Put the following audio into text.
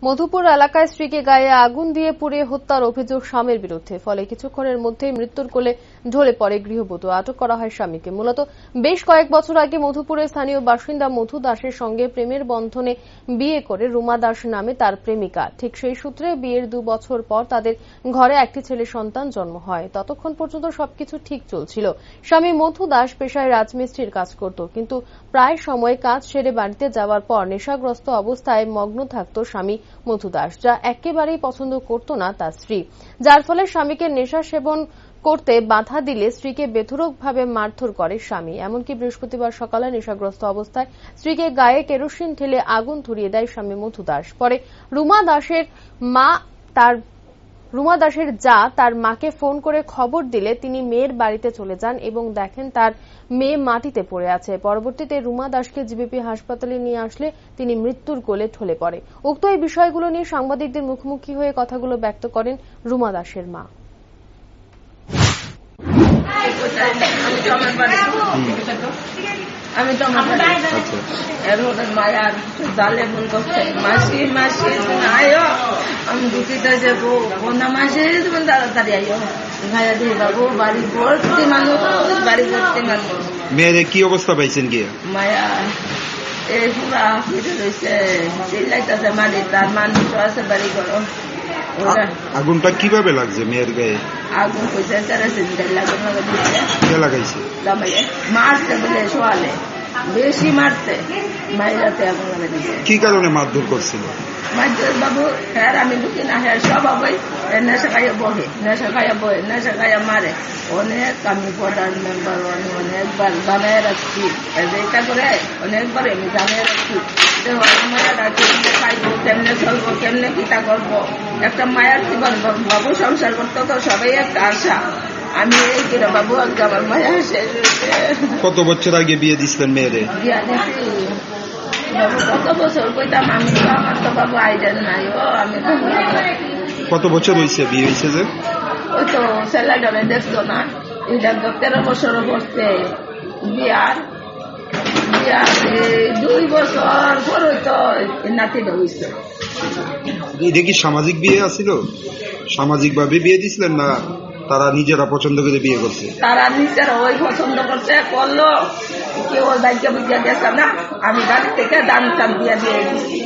মধুপুর এলাকায় স্ত্রীকে গায়ে আগুন দিয়ে পুড়িয়ে হত্যার অভিযোগ স্বামীর বিরুদ্ধে। ফলে কিছুক্ষণের মধ্যেই মৃত্যুর কোলে ঢলে পড়ে গৃহবধূ। আটক করা হয় স্বামীকে। মূলত বেশ কয়েক বছর আগে মধুপুরের স্থানীয় বাসিন্দা মধু দাসের সঙ্গে প্রেমের বন্ধনে বিয়ে করে রুমা দাস নামে তার প্রেমিকা। ঠিক সেই সূত্রে বিয়ের 2 বছর পর তাদের ঘরে একটি ছেলে সন্তান জন্ম হয়। ততক্ষণ পর্যন্ত সবকিছু ঠিক চলছিল। স্বামী মধু দাস পেশায় রাজমিস্ত্রির কাজ করত, কিন্তু প্রায় সময় কাজ সেরে বাড়িতে যাওয়ার পর নেশাগ্রস্ত অবস্থায় মগ্ন থাকত স্বামী মধু দাস, যা একেবারেই পছন্দ করত না তার স্ত্রী। যার ফলে স্বামীকে নেশা সেবন করতে বাধা দিলে স্ত্রীকে বেধড়কভাবে মারধর করে স্বামী। এমনকি বৃহস্পতিবার সকালে নেশাগ্রস্ত অবস্থায় স্ত্রীকে গায়ে কেরোসিন ঢেলে আগুন ধরিয়ে দেয় স্বামী মধু দাস। পরে রুমা দাসের যা তার মাকে ফোন করে খবর দিলে তিনি মেয়ের বাড়িতে চলে যান এবং দেখেন তার মেয়ে মাটিতে পড়ে আছে। পরবর্তীতে রুমা দাসকে জিবিপি হাসপাতালে নিয়ে আসলে তিনি মৃত্যুর কোলে ঢলে পড়ে। উক্ত এই বিষয়গুলো নিয়ে সাংবাদিকদের মুখোমুখি হয়ে কথাগুলো ব্যক্ত করেন রুমা দাসের মা। আমি তো মায়ার জালে ফোন করছে, মাসি মাসি আয়ো, আমি দুঃখিতা যাবো বন্ধা মাসি, তুমি তাড়াতাড়ি আয়ো। ভাইয়া দিয়ে বাবু বাড়ি ভর্তি মানুষ, বাড়ি ভর্তি মানুষ। মেয়েদের কি অবস্থা পাইছেন গিয়ে? মায়া এই পুরা ফিরে রয়েছে, চিল্লাইতেছে মারি, তার মানুষ আছে বাড়ি করো। আগুনটা কিভাবে লাগছে মেয়ের গায়ে? আগুন পয়সা লাগাইছে মারছে বলে সোয়ালে বেশি মারছে, মাইরাতে আগুন লাগা দিচ্ছে। কি কারণে মারধর করছিল? মারধর বাবু হ্যাঁ আমি ঢুকি না, হ্যাঁ সব আবই নেশা খাইয়া বহে, নেশা খাইয়া বহে, নেশা খাইয়া মারে। অনেক আমি প্রধান মেম্বার অনেকবার জানাই রাখছি, এটা করে অনেকবার আমি জানাই রাখছি। খাইবো কেমনে চলবো, কেমনে কিতা করবো, একটা মায়ের জীবন বাবু সংসার করতে তো সবাই একটা আশা। আমি এই কিনা বাবু আজকে আমার মায়া শেষ হয়েছে। কত বছর আগে বিয়ে দিছিলেন মেয়েরে? বিয়া দিচ্ছি বাবু কত বছর কইতাম, আমি তো আমার তো বাবু আইডেন নাই। ও আমি তো কত বছর হয়েছে বিয়ে হয়েছে? যে ওই তো ছেলেটারে দেখতো না, এটা 13 বছর পড়ছে বিয়ার। 2 বছর পর তো নাতিটা হয়েছে। এটা কি সামাজিক বিয়ে আছিল? সামাজিক ভাবে বিয়ে দিছিলেন না তারা নিজেরা পছন্দ করে বিয়ে করছে? তারা নিজেরা ওই পছন্দ করছে, করলো কেউ ভাগ্য বুঝিয়া গেছে না, আমি গাড়ি থেকে দান টান দিয়ে দিয়েছি।